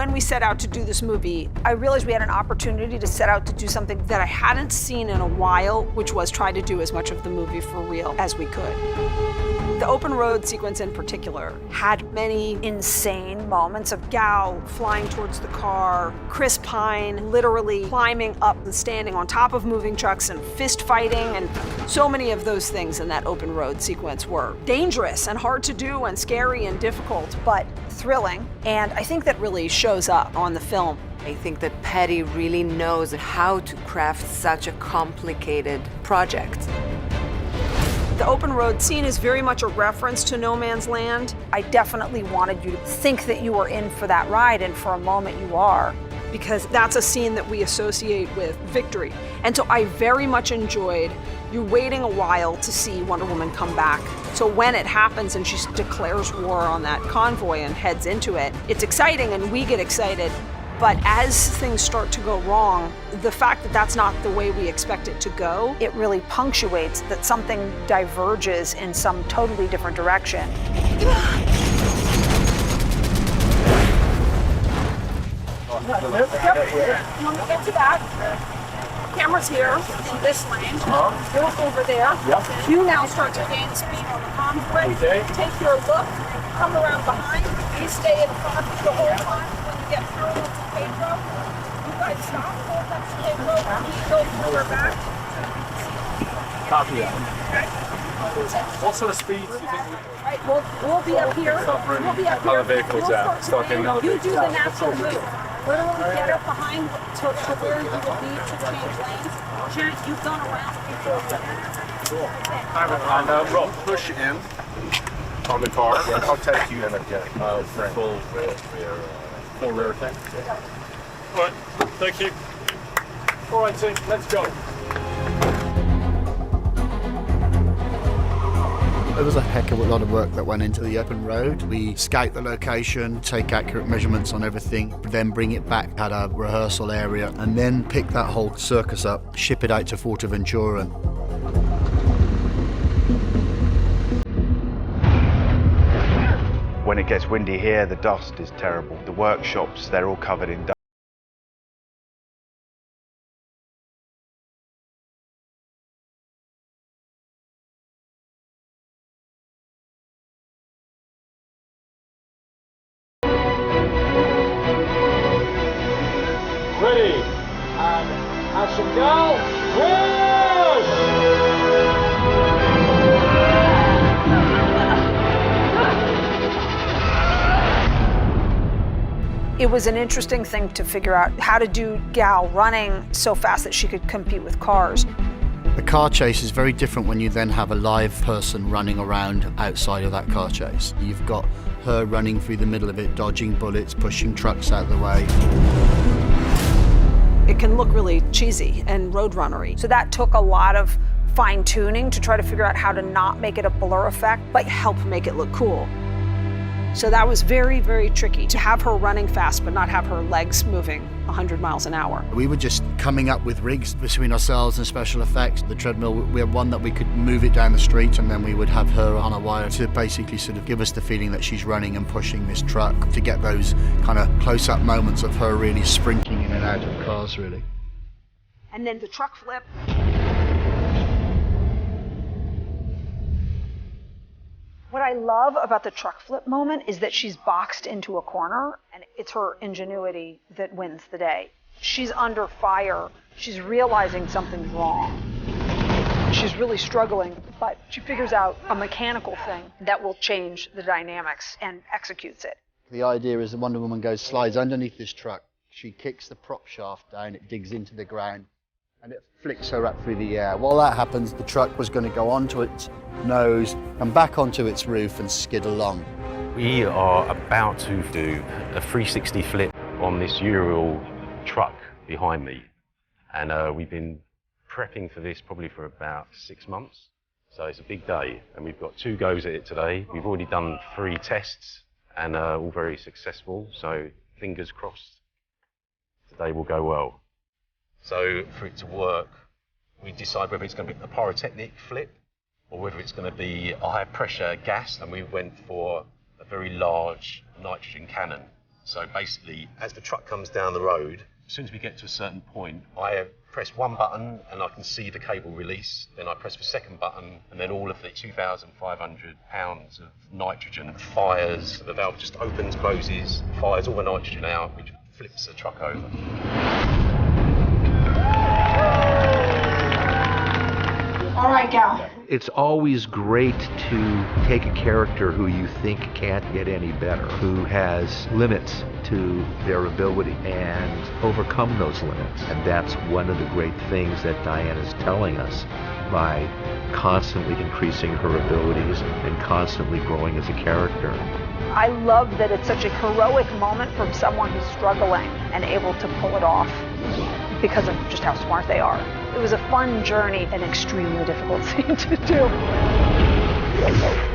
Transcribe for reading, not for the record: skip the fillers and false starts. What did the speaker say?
When we set out to do this movie, I realized we had an opportunity to set out to do something that I hadn't seen in a while, which was try to do as much of the movie for real as we could. The open road sequence in particular had many insane moments of Gal flying towards the car, Chris Pine literally climbing up and standing on top of moving trucks and fist fighting, and so many of those things in that open road sequence were dangerous and hard to do and scary and difficult, but thrilling. And I think that really shows up on the film. I think that Patty really knows how to craft such a complicated project. The open road scene is very much a reference to No Man's Land. I definitely wanted you to think that you were in for that ride, and for a moment you are, because that's a scene that we associate with victory. And so I very much enjoyed you waiting a while to see Wonder Woman come back. So when it happens and she declares war on that convoy and heads into it, it's exciting and we get excited. But as things start to go wrong, the fact that that's not the way we expect it to go, it really punctuates that something diverges in some totally different direction. Yep. When we get to that, camera's here in this lane. You're over there. Yep. You now start to gain speed on the convoy. Okay. Take your look, come around behind. You stay in front the whole time. When you get parallel to Pedro, you guys stop, hold up to Pedro, and you go through her back. Copy that. Okay. What sort of speed do you think we... Right, we'll be up here. We'll be up here. Other vehicles out. Start getting other You vehicles do the out. natural move. Literally get up behind to where you will be to change lanes. Janet, you've gone around before. And Rob, push in on the car. I'll take you in again. Full rear thing. All right, thank you. All right, team, let's go. There was a heck of a lot of work that went into the open road. We scout the location, take accurate measurements on everything, then bring it back at a rehearsal area, and then pick that whole circus up, ship it out to Fuerteventura. When it gets windy here, the dust is terrible. The workshops, they're all covered in dust. Ready, and action, go, push! It was an interesting thing to figure out how to do Gal running so fast that she could compete with cars. The car chase is very different when you then have a live person running around outside of that car chase. You've got her running through the middle of it, dodging bullets, pushing trucks out of the way. It can look really cheesy and roadrunnery. So that took a lot of fine-tuning to try to figure out how to not make it a blur effect, but help make it look cool. So that was very, very tricky, to have her running fast but not have her legs moving 100 miles an hour. We were just coming up with rigs between ourselves and special effects. The treadmill, we had one that we could move it down the street, and then we would have her on a wire to basically sort of give us the feeling that she's running and pushing this truck, to get those kind of close-up moments of her really sprinting in and out of cars, really. And then the truck flip. What I love about the truck flip moment is that she's boxed into a corner, and it's her ingenuity that wins the day. She's under fire. She's realizing something's wrong. She's really struggling, but she figures out a mechanical thing that will change the dynamics and executes it. The idea is that Wonder Woman slides underneath this truck. She kicks the prop shaft down, it digs into the ground, and it flicks her up through the air. While that happens, the truck was going to go onto its nose and back onto its roof and skid along. We are about to do a 360 flip on this Ural truck behind me. And we've been prepping for this probably for about 6 months. So it's a big day, and we've got 2 goes at it today. We've already done 3 tests, and all very successful, so fingers crossed today will go well. So for it to work, we decide whether it's going to be a pyrotechnic flip or whether it's going to be a high pressure gas, and we went for a very large nitrogen cannon. So basically, as the truck comes down the road, as soon as we get to a certain point, I press one button and I can see the cable release. Then I press the second button, and then all of the 2,500 pounds of nitrogen fires. The valve just opens, closes, fires all the nitrogen out, which flips the truck over. All right, Gal. It's always great to take a character who you think can't get any better, who has limits to their ability, and overcome those limits. And that's one of the great things that Diane is telling us by constantly increasing her abilities and constantly growing as a character. I love that it's such a heroic moment from someone who's struggling and able to pull it off because of just how smart they are. It was a fun journey, an extremely difficult scene to do.